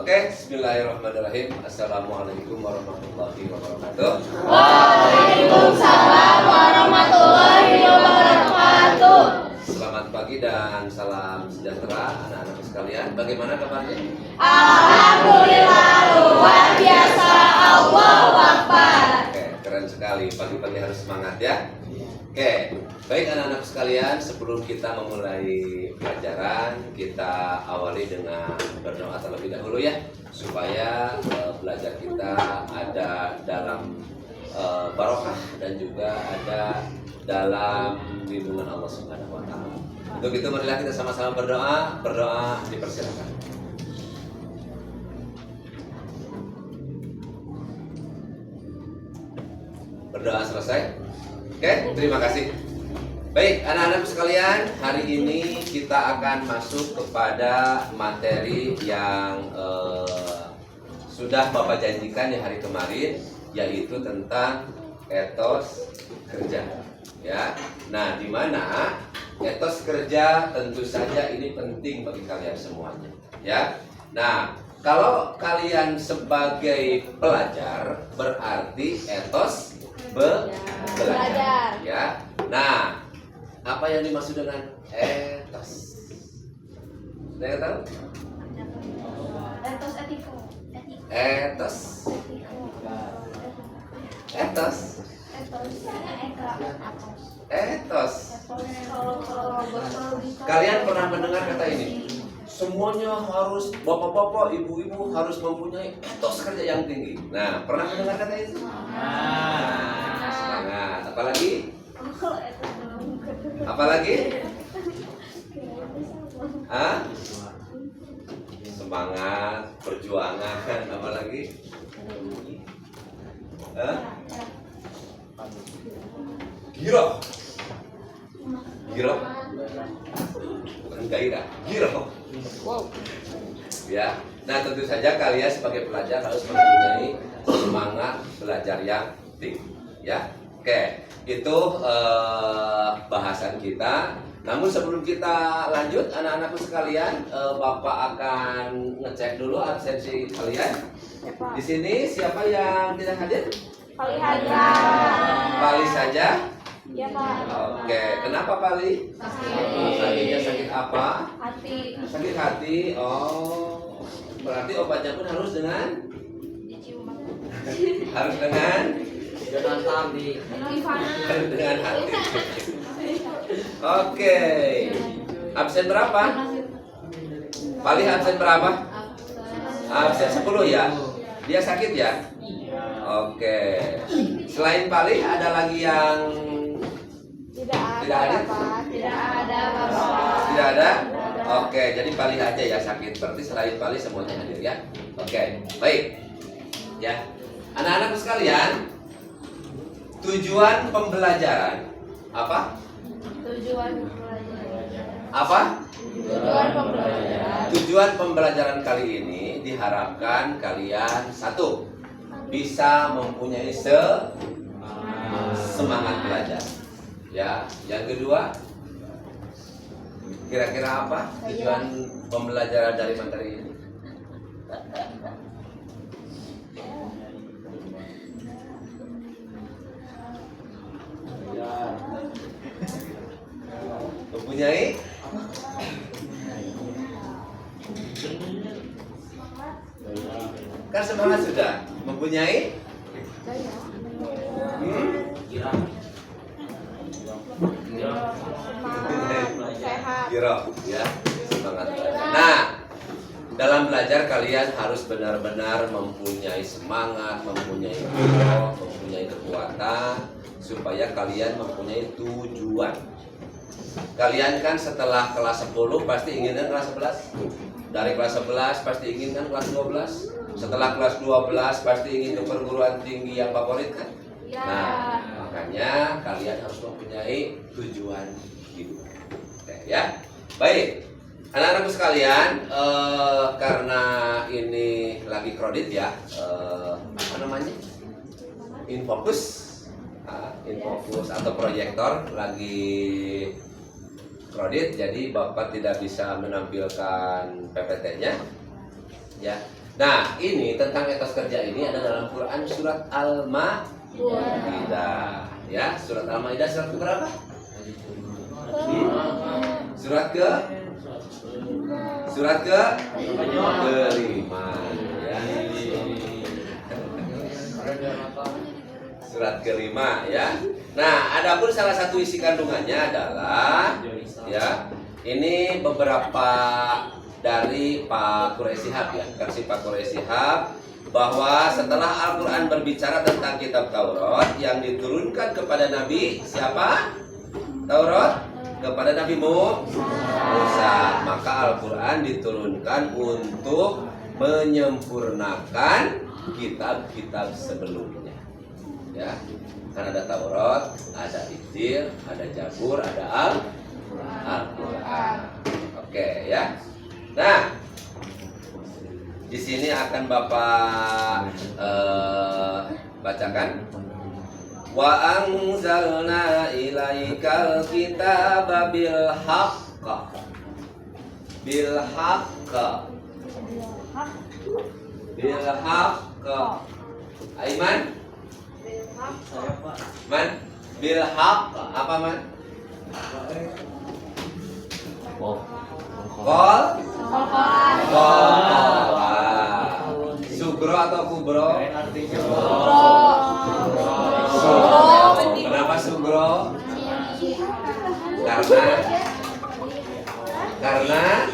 Oke, bismillahirrahmanirrahim. Assalamualaikum warahmatullahi wabarakatuh. Waalaikumsalam warahmatullahi wabarakatuh. Selamat pagi dan salam sejahtera anak-anak sekalian. Bagaimana kabarnya? Alhamdulillah luar biasa. Allahu Akbar. Oke, keren sekali. Pagi-pagi harus semangat ya. Oke, baik anak-anak sekalian, sebelum kita memulai pelajaran, kita awali dengan berdoa terlebih dahulu ya, supaya belajar kita ada dalam barokah dan juga ada dalam lindungan Allah Subhanahu wa taala. Untuk itu marilah kita sama-sama berdoa. Berdoa dipersilakan. Berdoa selesai. Oke, terima kasih. Baik, anak-anak sekalian, hari ini kita akan masuk kepada materi yang sudah Bapak janjikan di hari kemarin, yaitu tentang etos kerja. Ya, nah di mana etos kerja tentu saja ini penting bagi kalian semuanya. Ya, nah kalau kalian sebagai pelajar berarti etos belajar. Ya, nah apa yang dimaksud dengan etos? Saya tahu? Etos etiko. Etos. Etos. Etos. Kalian pernah mendengar kata ini? Semuanya harus, bapak-bapak, ibu-ibu harus mempunyai etos kerja yang tinggi. Nah, pernah mendengar kata itu? Semangat. Apalagi? Apalagi? Hah? Semangat, perjuangan, apalagi? Hah? Giroh. Giroh. Bukan gairah, giroh. Ya. Nah, tentu saja kalian sebagai pelajar harus mempunyai semangat belajar yang tinggi. Ya. Oke, itu bahasan kita. Namun sebelum kita lanjut, anak-anakku sekalian, Bapak akan ngecek dulu absensi kalian. Di sini siapa yang tidak hadir? Pali saja. Ya, Pak. Oke, kenapa Pali? Sakitnya sakit apa? Hati. Sakit hati. Oh, berarti obatnya pun harus dengan harus dengan dengan hati. Oke. Absen berapa? Pali absen berapa? Absen 10 ya. Dia sakit ya? Oke. Selain Pali ada lagi yang Tidak Tidak ada? ada, Pak. Tidak ada, Bapak. tidak ada? Oke, jadi Pali aja ya sakit. Berarti selain Pali semuanya hadir ya. Oke, baik. Ya. Anak-anak sekalian, tujuan pembelajaran apa? Tujuan pembelajaran. Apa? Tujuan pembelajaran. Tujuan pembelajaran kali ini diharapkan kalian satu, bisa mempunyai semangat belajar. Ya, yang kedua, kira-kira apa tujuan pembelajaran dari materi ini? Mempunyai kan semangat sudah mempunyai Sehat. Giro, ya semangat belajar. Nah, dalam belajar kalian harus benar-benar mempunyai semangat, mempunyai giro, mempunyai kekuatan supaya kalian mempunyai tujuan. Kalian kan setelah kelas 10 pasti inginkan kelas 11. Dari kelas 11 pasti inginkan kelas 12. Setelah kelas 12 pasti ingin ke perguruan tinggi yang favorit kan? Ya. Nah, makanya kalian harus mempunyai tujuan hidup. Oke, ya. Baik. Anak-anakku sekalian, karena ini lagi kredit ya, apa namanya? Infokus. Infokus atau proyektor lagi kredit, jadi Bapak tidak bisa menampilkan PPT-nya. Ya. Nah, ini tentang etos kerja ini ada dalam Quran surat Al-Maidah. Ya, surat Al-Maidah surat keberapa? Surat kelima. Ya. Surat kelima ya. Nah, adapun salah satu isi kandungannya adalah ya, ini beberapa dari Pak Quraisy Shihab ya, versi Pak Quraisy Shihab, bahwa setelah Al-Quran berbicara tentang kitab Taurat yang diturunkan kepada Nabi siapa? Taurat kepada Nabi Musa, maka Al-Quran diturunkan untuk menyempurnakan kitab-kitab sebelumnya ya. Kan ada Taurat, ada Injil, ada Zabur, ada Al-Quran. Oke ya. Nah, di sini akan Bapak bacakan. Wa anzalna ilaikal kitaba bil haqq. Bil haqq. Bil haqq. Aiman? Man? Bil haqq. Apa man? Kol? Sugro atau kubro? Sugro. Kenapa sugro? Karena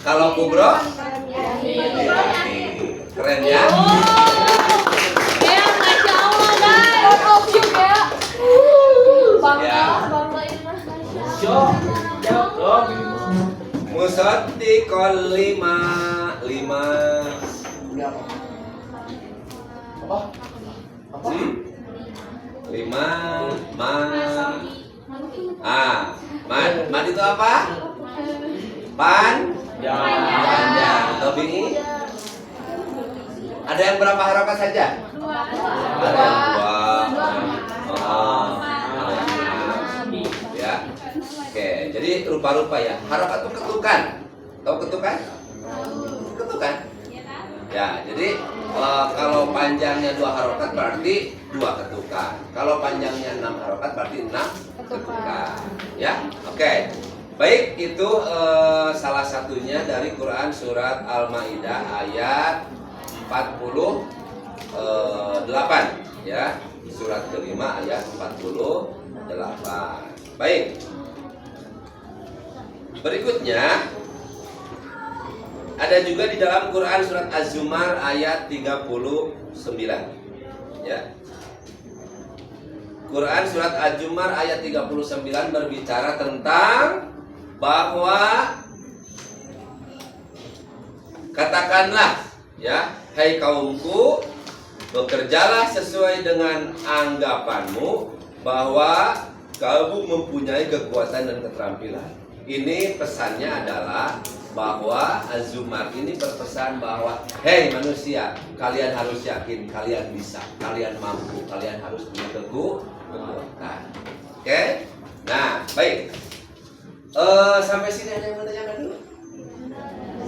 kalau kubro? Keren ya? Musaddiqal lima mad itu apa? Panjang. Tobi ada yang berapa harokat saja? Ada yang dua. Ya. Oke, jadi rupa-rupa ya. Harokat itu ketukan. Tahu ketukan? Ketukan. Ya, jadi kalau panjangnya 2 harokat berarti 2 ketukan. Kalau panjangnya 6 harokat berarti 6 ketukan. Ya, oke. Baik, itu salah satunya dari Quran surat Al-Maidah ayat 48 ya. Surat kelima ayat 48. Baik. Berikutnya ada juga di dalam Quran surat Az-Zumar ayat 39 ya. Quran surat Az-Zumar ayat 39 berbicara tentang bahwa katakanlah ya, hai kaumku, bekerjalah sesuai dengan anggapanmu bahwa kamu mempunyai kekuatan dan keterampilan. Ini pesannya adalah bahwa Az-Zumar ini berpesan bahwa hei manusia, kalian harus yakin, kalian bisa, kalian mampu, kalian harus punya kekuatan. Oke? Nah, baik. Sampai sini ada yang mau tanyakan dulu?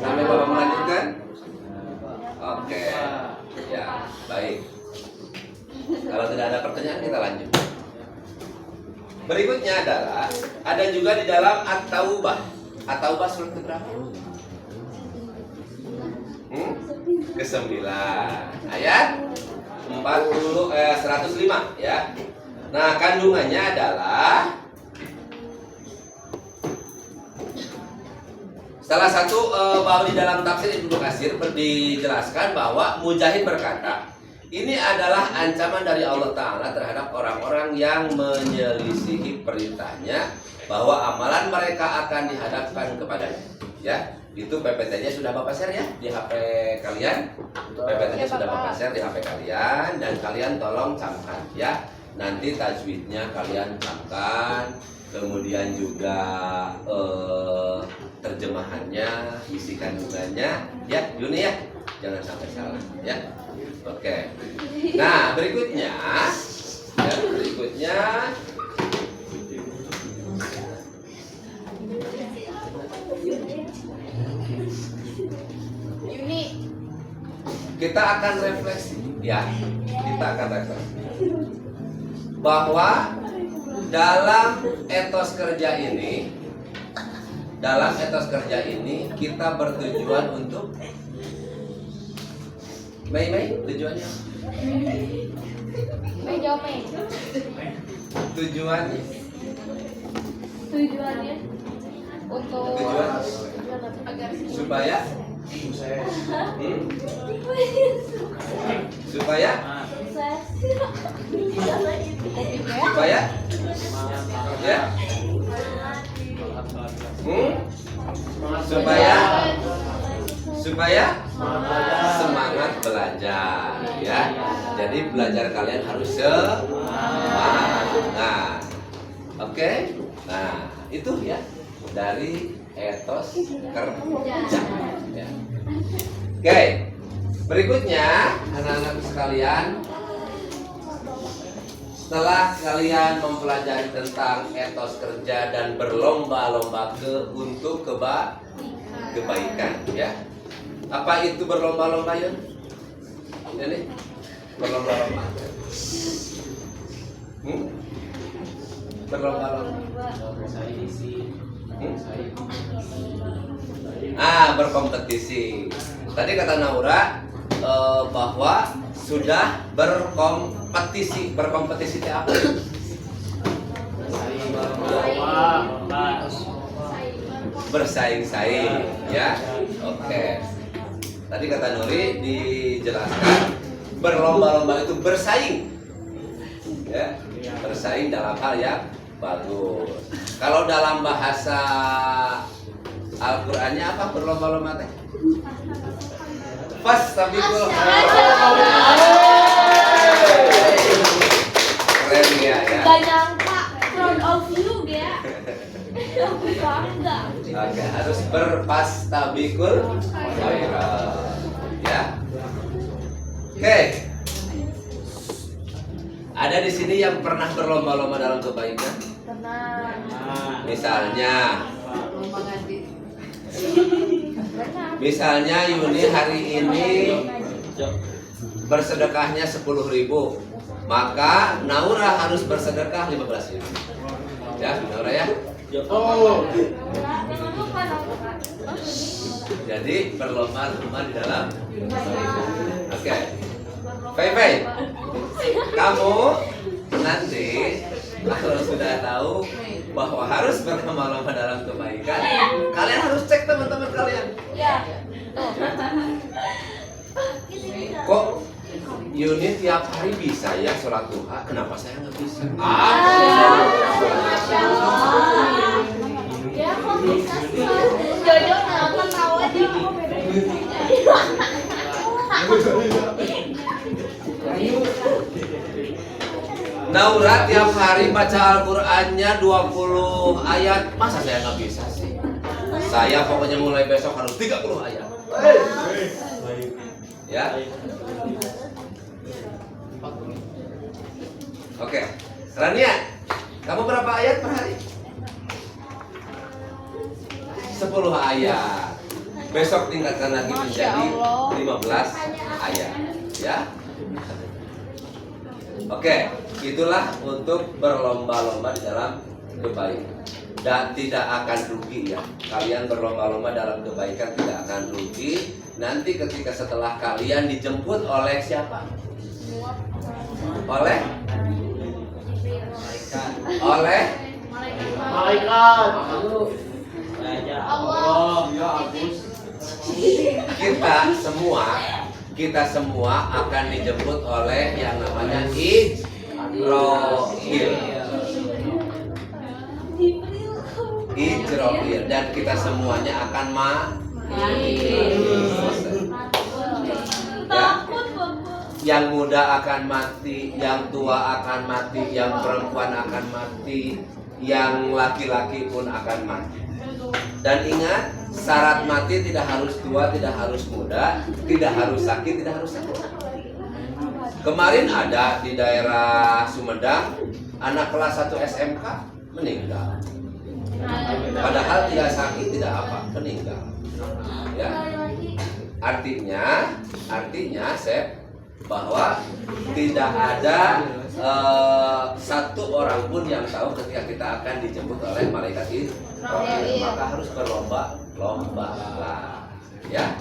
Sampai Bapak melanjutkan? Oke. Ya, baik. Kalau tidak ada pertanyaan kita lanjut. Berikutnya adalah ada juga di dalam At-Taubah. At-Taubah surat keberapa? Ke-9 ayat 105 ya. Nah, kandungannya adalah salah satu bahwa di dalam tafsir Ibnu Katsir dijelaskan bahwa Mujahid berkata, ini adalah ancaman dari Allah Ta'ala terhadap orang-orang yang menyelisihi perintahnya, bahwa amalan mereka akan dihadapkan kepadanya. Ya, itu PPT-nya sudah Bapak share ya di HP kalian. PPT-nya sudah Bapak share di HP kalian, dan kalian tolong camkan ya. Nanti tajwidnya kalian camkan, kemudian juga terjemahannya, isi kandungannya ya, Yuni ya. Jangan sampai salah ya. Oke. Nah, berikutnya kita akan refleksi, ya. Kita akan refleksi bahwa dalam etos kerja ini, kita bertujuan untuk Mei, tujuannya? Mei jawab Mei. Tujuannya Untuk Tujuan? agar supaya supaya supaya ya supaya semangat belajar, ya. Jadi belajar kalian harus semangat. Nah, oke. Nah, itu ya dari etos kerja. Ya. Oke. Berikutnya, anak-anak sekalian, setelah kalian mempelajari tentang etos kerja dan berlomba-lomba untuk kebaikan, ya. Apa itu berlomba-lomba, Yun? Ini berlomba-lomba. Berlomba-lomba. Berkompetisi. Tadi kata Naura bahwa sudah berkompetisi. Berkompetisi itu apa? Bersaing-saing, ya. Oke. Tadi kata Nuri dijelaskan berlomba-lomba itu bersaing, ya. Bersaing dalam hal yang bagus. Kalau dalam bahasa Al-Qur'annya apa berlomba-lomba teh? Fastabiqul keren ya. Gak nyangka, proud of you ya. Aku bangga. Oke, harus berfastabiqul khairat, ya. Oke. Ada di sini yang pernah berlomba-lomba dalam kebaikan? Tenang. Misalnya Yuni hari ini bersedekahnya 10.000, maka Naura harus bersedekah 15.000. Ya, Naura ya. Jadi berlomba-lomba di dalam. Oke. Fei, kamu nanti kalau sudah tahu bahwa harus berlomba-lomba dalam kebaikan, kalian harus cek teman-teman kalian. Ya. Kok Yuni tiap hari bisa ya sholat duha, kenapa saya nggak bisa? Ya kok bisa sih? Jojo kenapa tahu aja kok beda. Naura tiap hari baca Al-Qur'annya 20 ayat, masa saya nggak bisa sih? Saya pokoknya mulai besok harus 30 ayat. Ya. Oke. Rania, kamu berapa ayat per hari? 10 ayat. Besok tingkatkan lagi menjadi 15 ayat, ya. Oke, itulah untuk berlomba-lomba di dalam kebaikan. Dan tidak akan rugi ya. Kalian berlomba-lomba dalam kebaikan tidak akan rugi. Nanti ketika setelah kalian dijemput oleh siapa? Oleh Malaikat. Allah. Kita semua akan dijemput oleh yang namanya Ijrohil, dan kita semuanya akan mati. Ya. Yang muda akan mati, yang tua akan mati, yang perempuan akan mati, yang laki-laki pun akan mati. Dan ingat, syarat mati tidak harus tua, tidak harus muda, tidak harus sakit, tidak harus sakit. Kemarin ada di daerah Sumedang, anak kelas 1 SMK meninggal. Padahal tidak sakit, tidak apa, meninggal. Ya. Artinya Sep, bahwa tidak ada satu orang pun yang tahu ketika kita akan dijemput oleh malaikat itu. Maka harus berlomba-lomba lah, ya.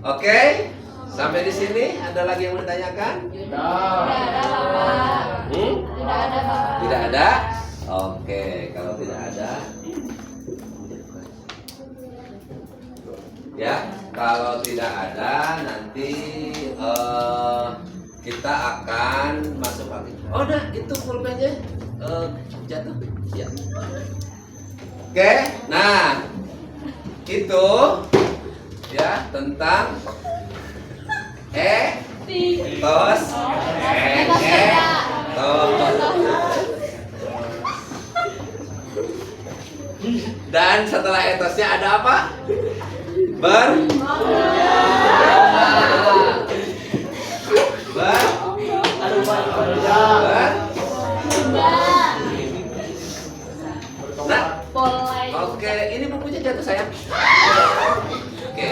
Oke, sampai di sini ada lagi yang mau ditanyakan? Tidak ada, Bapak. Tidak ada, Bapak. Tidak ada? Oke, kalau tidak ada, ya, kalau tidak ada nanti kita akan masuk lagi. Oh, nah itu pulpennya jatuh. Ya. Oke, nah itu ya tentang etos, dan setelah etosnya ada apa? Nah, oke, ini bukunya jatuh sayang. Oke.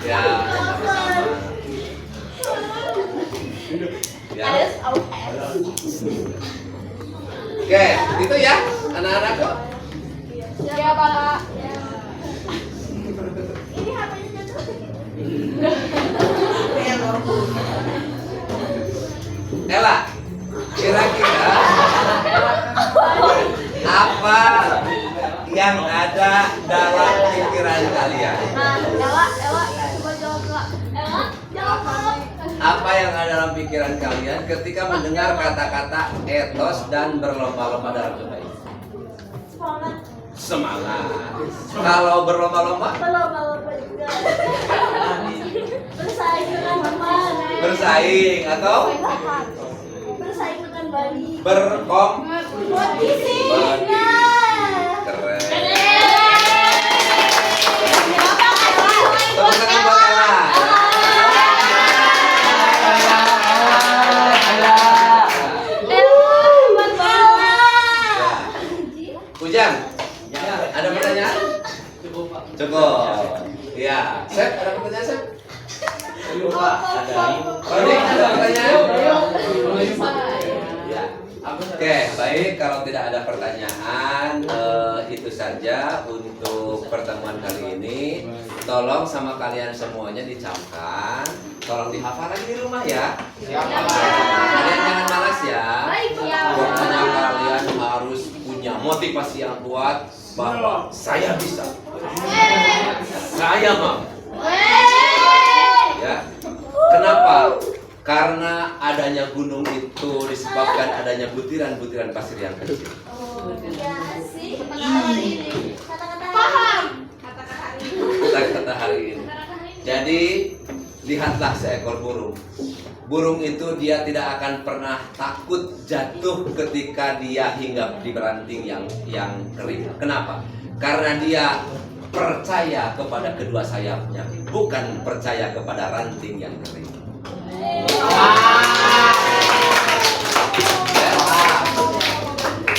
Ya, sama-sama. Ya. Oke, itu ya anak-anakku. Ya, Bapak. Ini HP-nya jatuh. Ella, kira-kira apa yang ada dalam pikiran kalian? Nah, Ella, coba jawab, Kak. Ella, jawab. Apa yang ada dalam pikiran kalian ketika mendengar kata-kata etos dan berlomba-lomba dalam kebaikan? Semangat. Kalau berlomba-lomba? Berlomba-lomba juga. Bersaing dengan teman. Bersaing atau Bersaing dengan bayi. Kompetisi. Keren. Tepuk tangan buat Ella. Ujang, ada pertanyaan? Cukup. Iya, Sep, ada pertanyaan, Sep? Roni, ada pertanyaan? Ya. Oke, baik. Kalau tidak ada pertanyaan, itu saja untuk pertemuan kali ini. Tolong sama kalian semuanya dicamkan. Tolong dihafal lagi di rumah ya. Kalian jangan malas ya. Pokoknya kalian harus punya motivasi yang kuat bahwa saya bisa. Saya mau. Ya. Kenapa? Karena adanya gunung itu disebabkan adanya butiran-butiran pasir yang kecil. Iya sih. Paham. Kata-kata hari ini. Jadi lihatlah seekor burung. Burung itu dia tidak akan pernah takut jatuh ketika dia hinggap di ranting yang kering. Kenapa? Karena dia percaya kepada kedua sayapnya, bukan percaya kepada ranting yang kering.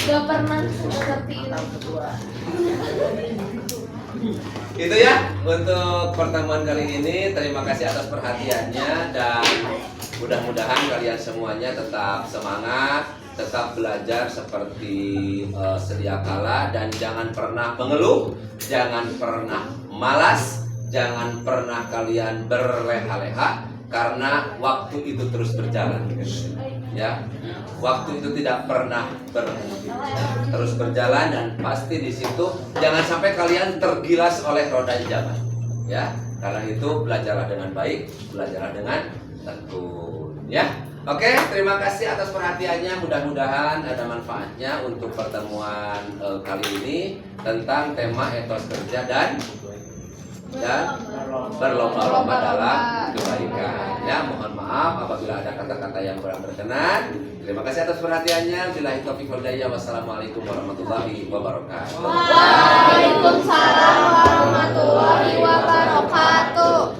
Gak pernah seperti itu. Itu ya untuk pertemuan kali ini. Terima kasih atas perhatiannya dan mudah-mudahan kalian semuanya tetap semangat, tetap belajar seperti sedia kala dan jangan pernah mengeluh, jangan pernah malas, jangan pernah kalian berleha-leha karena waktu itu terus berjalan. Ya, waktu itu tidak pernah berhenti, terus berjalan dan pasti di situ jangan sampai kalian tergilas oleh roda zaman. Ya, karena itu belajarlah dengan baik, belajarlah dengan tekun. Ya, oke, terima kasih atas perhatiannya. Mudah-mudahan ada manfaatnya untuk pertemuan kali ini tentang tema etos kerja dan berlomba-lomba dalam kebaikan. Ya, mohon maaf apabila ada kata-kata yang kurang berkenan. Terima kasih atas perhatiannya. Billahi taufiq wal hidayah. Wassalamualaikum warahmatullahi wabarakatuh. Waalaikumsalam warahmatullahi wabarakatuh.